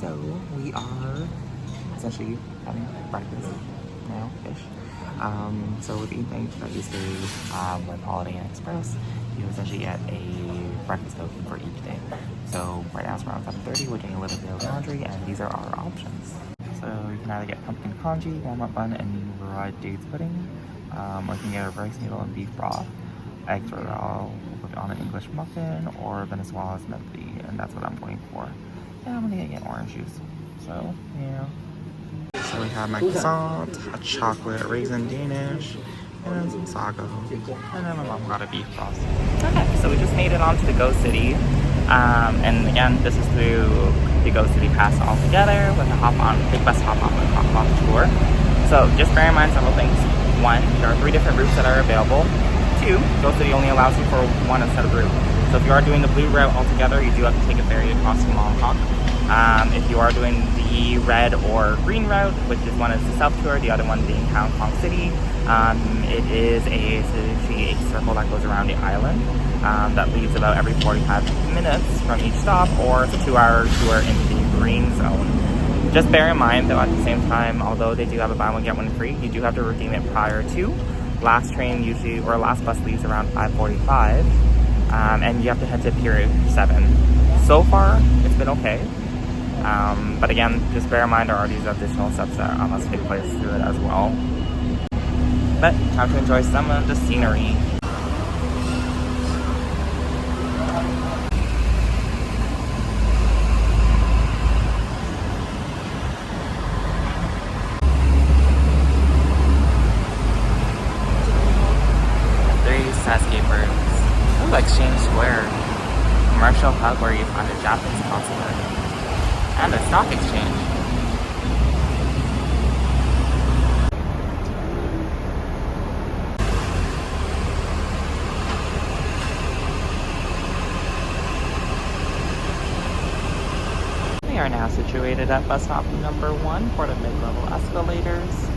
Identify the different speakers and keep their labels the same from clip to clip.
Speaker 1: So we are essentially having breakfast now-ish. So with evening that you stay with Holiday Inn Express, you essentially get a breakfast token for each day. So right now it's around 7:30, we're doing a little bit of laundry, and these are our options. So you can either get pumpkin congee, walnut bun, and fried dates pudding, or you can get a rice noodle and beef broth, eggs roll on an English muffin, or Venezuela's medley, and that's what I'm going for. And I'm gonna get orange juice. So, yeah. So we have my croissant, a chocolate raisin Danish, and then some sago. And then my mom got a beef broth. Okay, so we just made it onto the Go City. And again, this is through the Go City Pass altogether with a big bus hop on and hop off tour. So just bear in mind several things. One, there are 3 different routes that are available. 2, Go City only allows you for one instead of route. So if you are doing the blue route altogether, you do have to take a ferry across to Mongkok. If you are doing the red or green route, which is one is the South Tour, the other one being Hong Kong City, it is essentially a circle that goes around the island that leaves about every 45 minutes from each stop, or it's a 2-hour tour into the green zone. Just bear in mind though, at the same time, although they do have a buy one get one free, you do have to redeem it prior to. Last train usually, or last bus leaves around 5:45, and you have to head to Pier 7. So far, it's been okay. But again, just bear in mind there are these additional steps that must take place through it as well. But time to enjoy some of the scenery. Skyscrapers. Ooh, Exchange Square. Commercial hub where you find a Japanese consulate. And a stock exchange. We are now situated at bus stop number 1 for the mid-level escalators.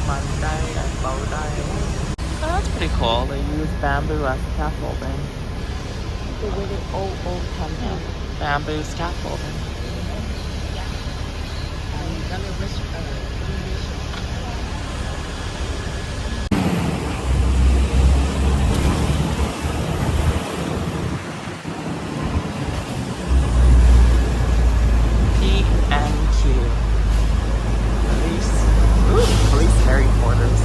Speaker 1: Bandai and Bandai. Oh, that's pretty cool. They use bamboo as scaffolding.
Speaker 2: The really old temple.
Speaker 1: Bamboo scaffolding. Police Ferry quarters.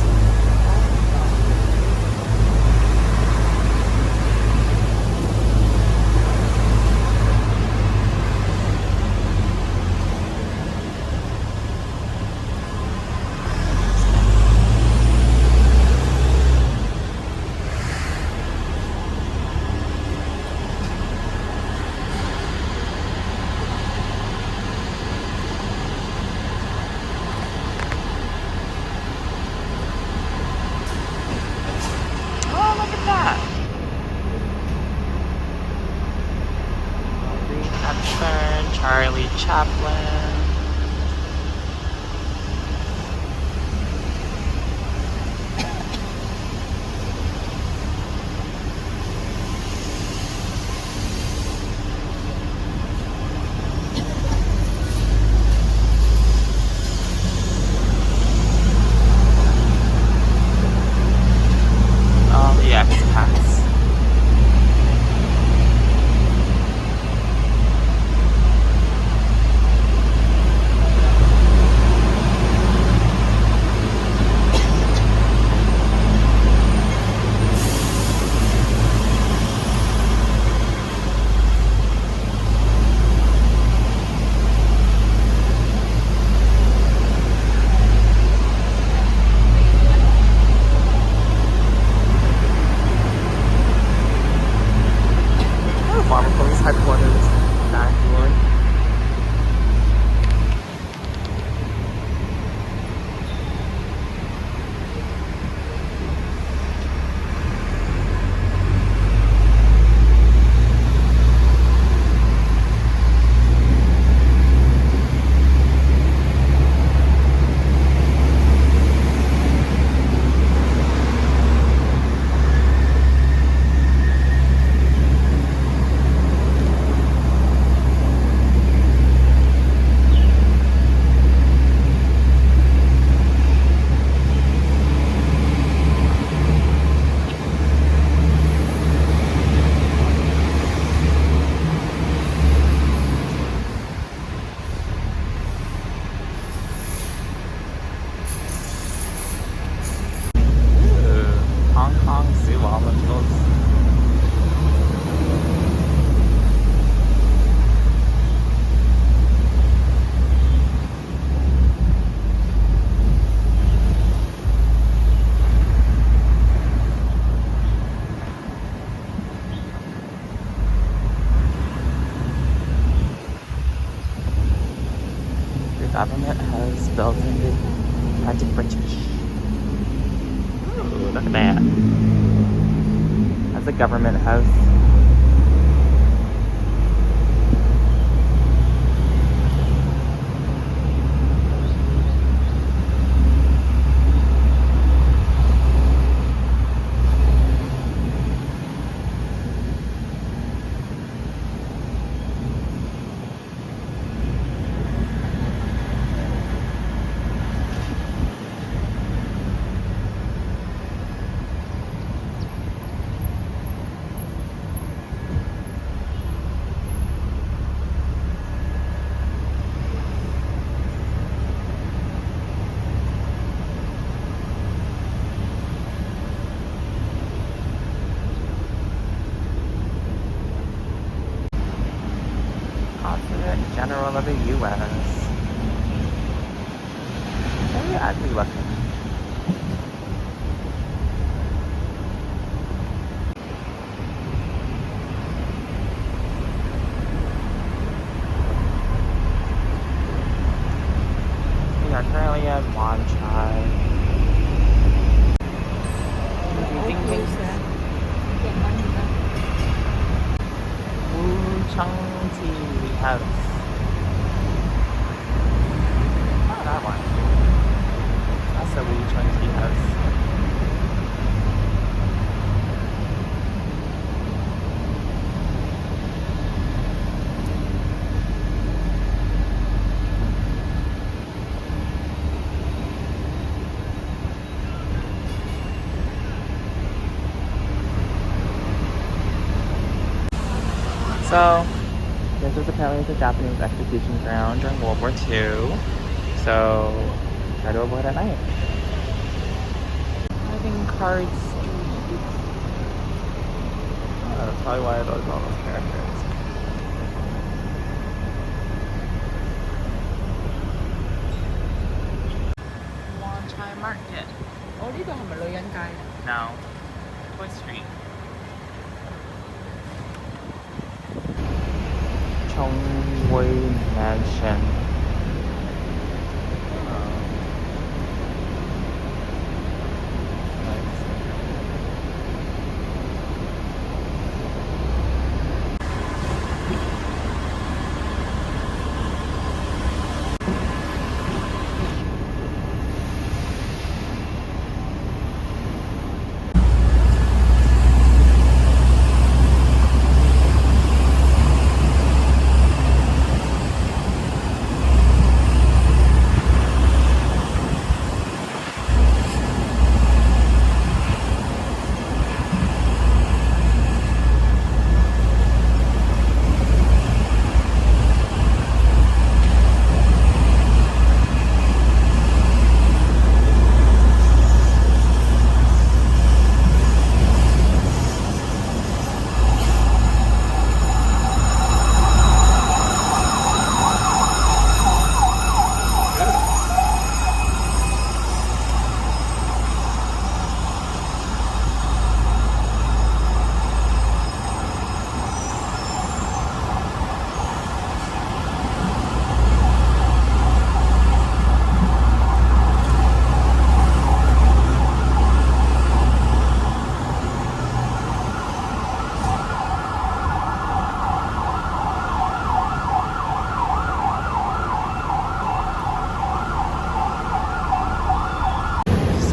Speaker 1: Chaplin. Oh, the expats. Farmer Police Headquarters. Backward. Hong Kong Zoo Olives. The government has built in the Atlantic British. Ooh, look at that. As a government house. Consulate General of the U.S. Very ugly looking. We are currently at Wan Chai. Ding, ding, ding. Wu Chang Tea House. Oh, that one. That's the Wu Chang Tea House. So, this was apparently the Japanese execution ground during World War II. So, try to avoid at night. Driving Card Street. Oh, that's probably why I thought all those characters. Wan Chai Market.
Speaker 2: 我呢度係咪女人街？
Speaker 1: No. Toy Street. Chongwei Mansion.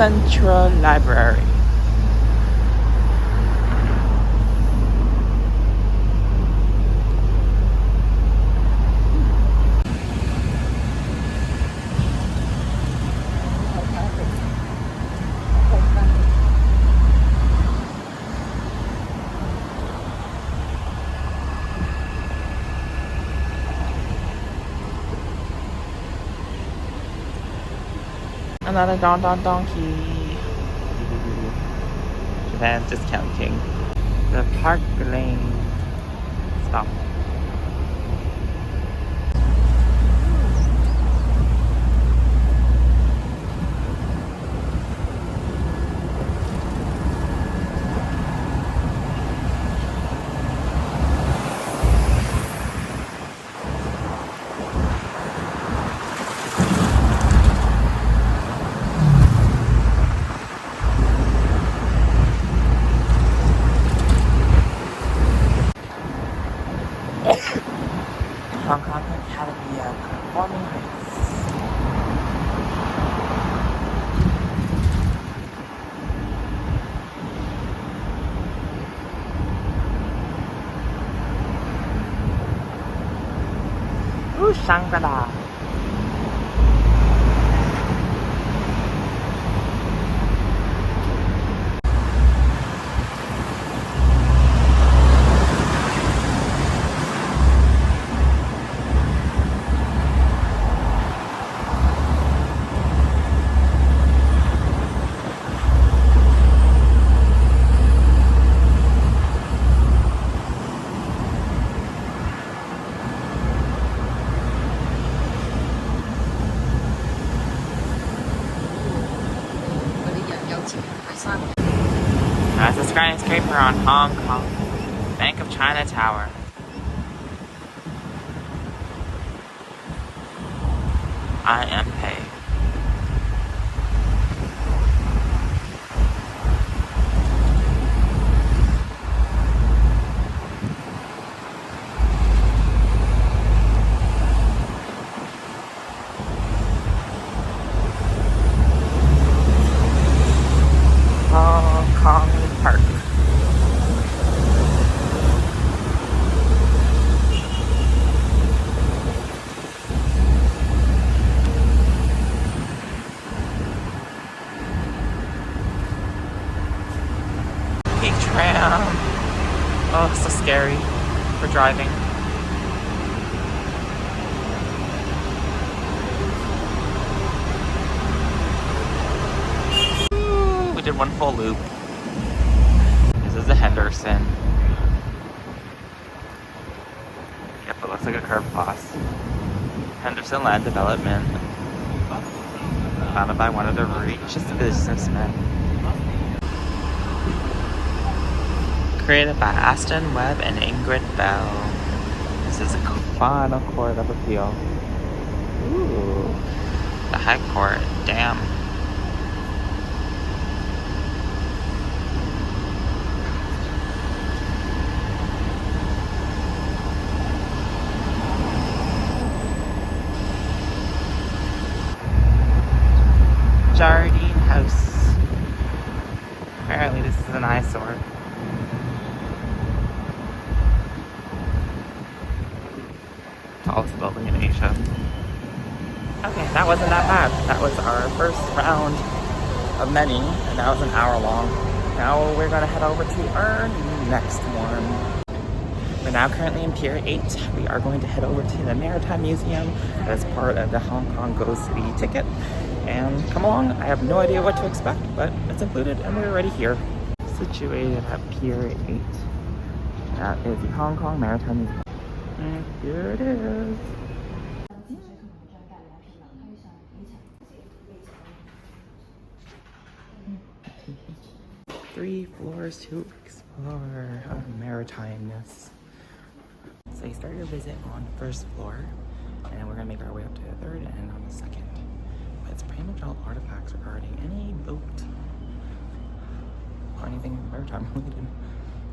Speaker 1: Central Library. Another donkey. Japan's Discount King. The Park Lane stop. Hong Kong Academy of Performing Arts. Ooh, Shangri-La. That's a skyscraper on Hong Kong. Bank of China Tower. I am paid. Hong Kong Park. Big tram. Oh, so scary for driving. Ooh, we did one full loop. This is the Henderson. Yep, it looks like a curb cross. Henderson Land Development. Founded by one of the richest businessmen. Created by Aston Webb and Ingrid Bell. This is a final court of appeal. Ooh, the High Court. Damn. Jardine House. Apparently this is an eyesore. Tallest building in Asia. Okay, that wasn't that bad. That was our first round of many, and that was an hour long. Now we're gonna head over to our next one. We're now currently in Pier 8. We are going to head over to the Maritime Museum as part of the Hong Kong Go City ticket. And come along, I have no idea what to expect, but it's included and we're already here. Situated at Pier 8. That is the Hong Kong Maritime Museum. And here it is. 3 floors to explore maritimeness. So you start your visit on the first floor, and then we're gonna make our way up to the third and end on the second. But it's pretty much all artifacts regarding any boat or anything maritime related.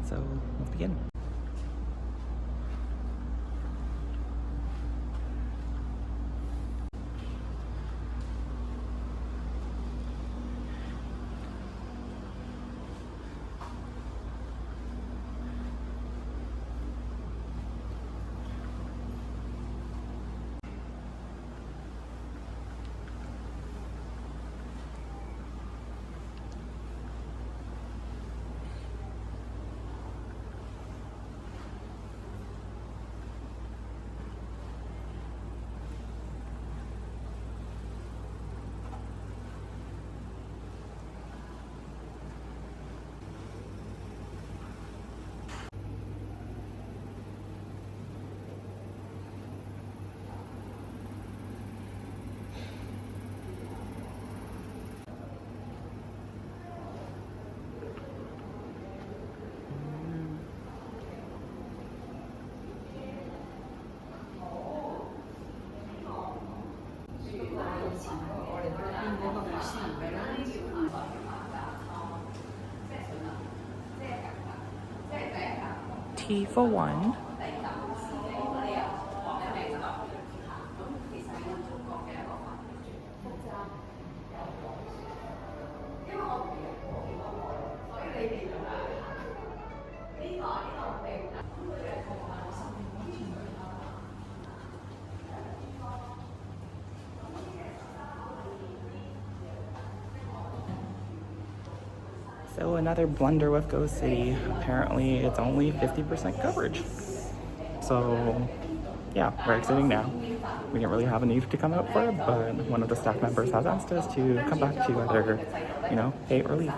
Speaker 1: So let's begin. Tea for one. So another blunder with Go City. Apparently it's only 50% coverage. So yeah, we're exiting now. We didn't really have a need to come out for it, but one of the staff members has asked us to come back to either, pay or leave.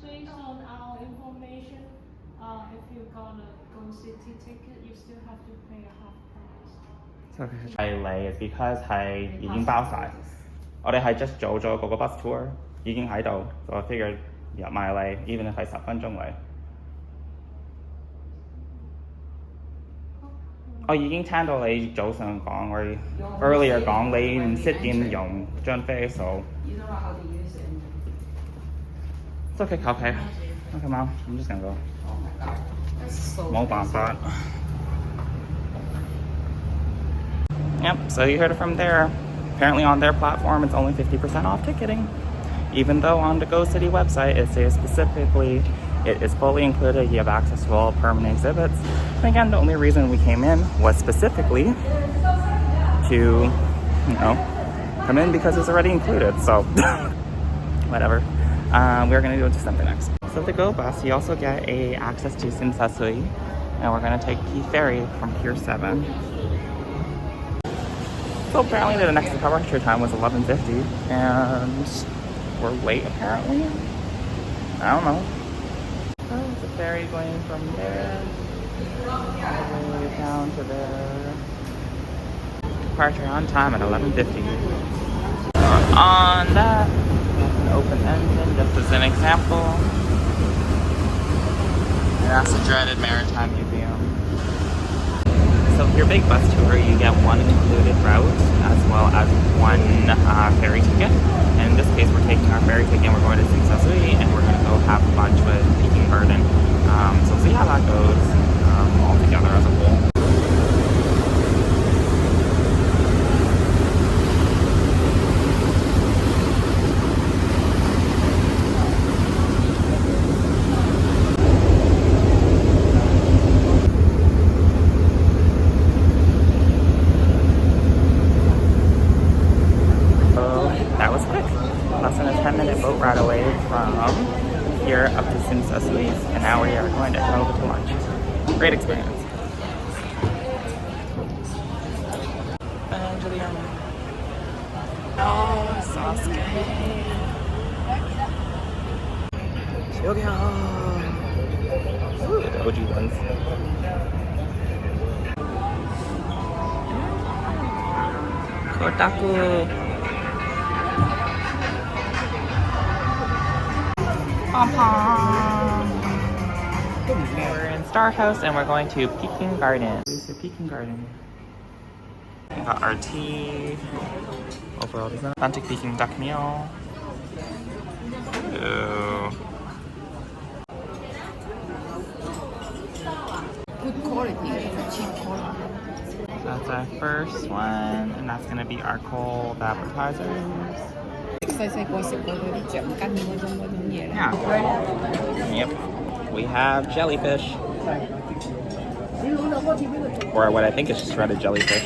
Speaker 3: Based on our information, if you got a Go City ticket, you still have to pay a half price.
Speaker 1: 係嚟 is because 係已經包晒。我哋係 just 做咗嗰個 bus tour 已經喺度，所以我 figure 入埋嚟 even if 係10分鐘嚟。我已經聽到你早上講，我 earlier 講你唔識點用張飛數。It's okay, okay. Okay, Mom. I'm just gonna go.冇辦法。Yep, so you heard it from there. Apparently on their platform, it's only 50% off ticketing. Even though on the Go City website, it says specifically it is fully included. You have access to all permanent exhibits. And again, the only reason we came in was specifically to, come in because it's already included. So, whatever. We're gonna go to something next. So the Go bus, you also get access to Tsui, and we're gonna take the ferry from Pier 7. So apparently the next departure time was 11:50, and we're late apparently. I don't know. So the ferry going from there all the way down to there. Departure on time at 11:50. On that, an open engine just as an example. And that's the dreaded Maritime Museum. So for your big bus tour, you get one included route as well as one ferry ticket. And in this case, we're taking our ferry ticket and we're going to Tsui, and we're going to go have lunch with Peking Garden. So we'll see how that goes all together as a whole. Right away from here up to Tsui, and now we are going to head over to lunch. Great experience. Oh, Sasuke. Ooh, the OG ones. Kotaku. We're in Star House and we're going to Peking Garden. This is Peking Garden. We got our tea. Overall design. Authentic Peking Duck meal. Ooh.
Speaker 2: Good quality, it's cheap quality.
Speaker 1: That's our first one, and that's gonna be our cold appetizers. Yeah. Yep. We have jellyfish. Or what I think is just shredded jellyfish.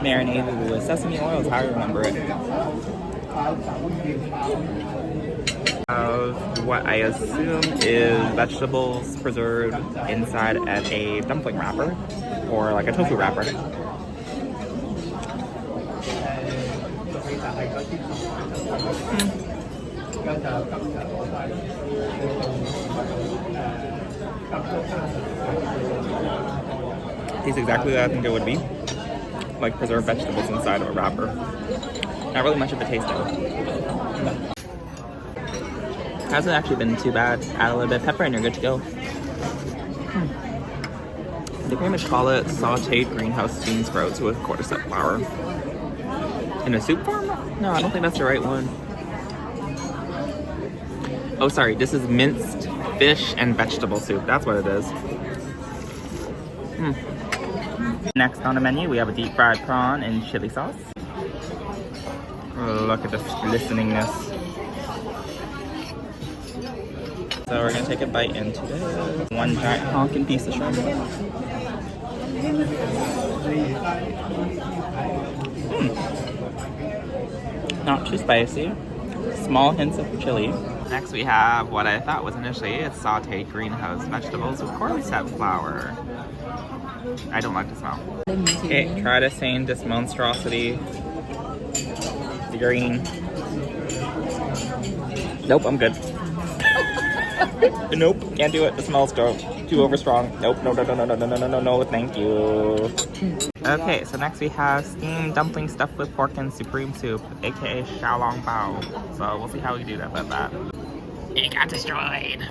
Speaker 1: Marinated with sesame oil is how I remember it. Of what I assume is vegetables preserved inside of a dumpling wrapper or like a tofu wrapper. Tastes exactly what I think it would be. Like preserved vegetables inside of a wrapper. Not really much of a taste of it. Hasn't actually been too bad. Add a little bit of pepper and you're good to go. They pretty much call it sauteed greenhouse bean sprouts with cordyceps flour. In a soup form? No, I don't think that's the right one. Oh, sorry, this is minced fish and vegetable soup. That's what it is. Next on the menu, we have a deep fried prawn in chili sauce. Oh, look at this glisteningness. So we're gonna take a bite into this. One giant honking piece of shrimp. Not too spicy. Small hints of chili. Next we have what I thought was initially it's sauteed greenhouse vegetables with cordyceps flour. I don't like the smell. Okay, try to saying this monstrosity. The green. Nope, I'm good. Nope, can't do it. The smell's too over strong. Nope, no, thank you. Okay, so next we have steamed dumpling stuffed with pork and supreme soup, aka xiaolong bao. So we'll see how we do that with that. It got destroyed.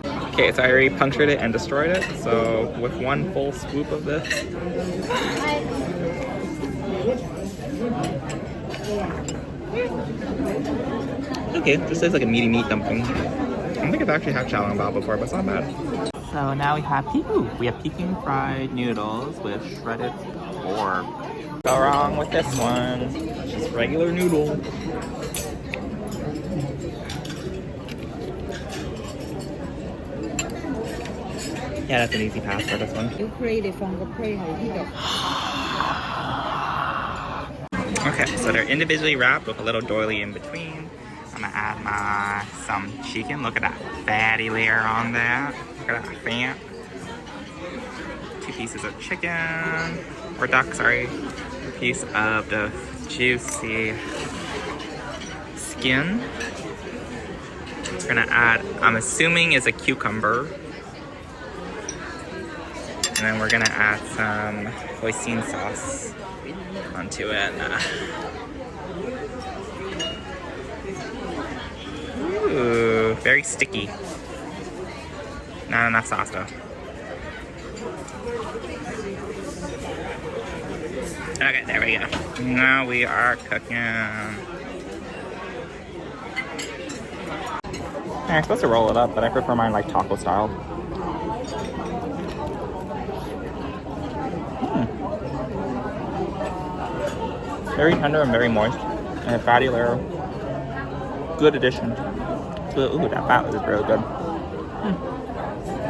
Speaker 1: Okay, so I already punctured it and destroyed it. So with one full swoop of this. Okay, this tastes like a meaty meat dumpling. I don't think I've actually had xiaolong bao before, but it's not bad. So now we have Peking fried noodles with shredded pork. Go wrong with this one. It's just regular noodle. Yeah, that's an easy pass for this one. Okay, so they're individually wrapped with a little doily in between. I'm gonna add some chicken. Look at that fatty layer on that. Look at that fat. 2 pieces of chicken, or duck, sorry. A piece of the juicy skin. We're gonna add, I'm assuming is a cucumber. And then we're gonna add some hoisin sauce onto it. Ooh, very sticky. Not enough sauce though. Okay, there we go. Now we are cooking. I'm supposed to roll it up, but I prefer mine like taco style. Very tender and very moist. And a fatty layer. Good addition. Ooh, that fat was really good.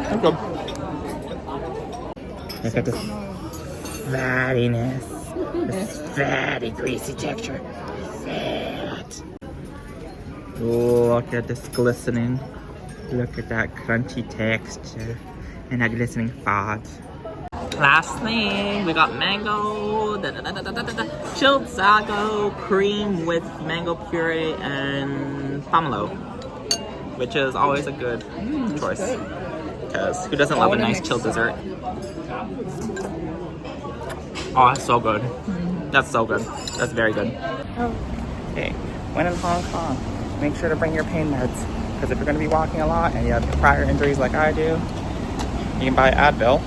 Speaker 1: That's good. Look at this fattiness. This fatty, greasy texture. Fat. Look at this glistening. Look at that crunchy texture. And that glistening fat. Last thing, we got mango, chilled sago cream with mango puree and pomelo, which is always a good choice, because who doesn't love a nice chilled dessert? Oh, that's so good. That's so good. That's very good. Okay, when in Hong Kong, make sure to bring your pain meds, because if you're going to be walking a lot and you have prior injuries like I do, you can buy Advil,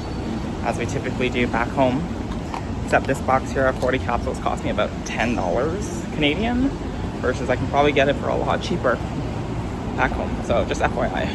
Speaker 1: as we typically do back home. Except this box here of 40 capsules cost me about $10 Canadian, versus I can probably get it for a lot cheaper back home. So just FYI.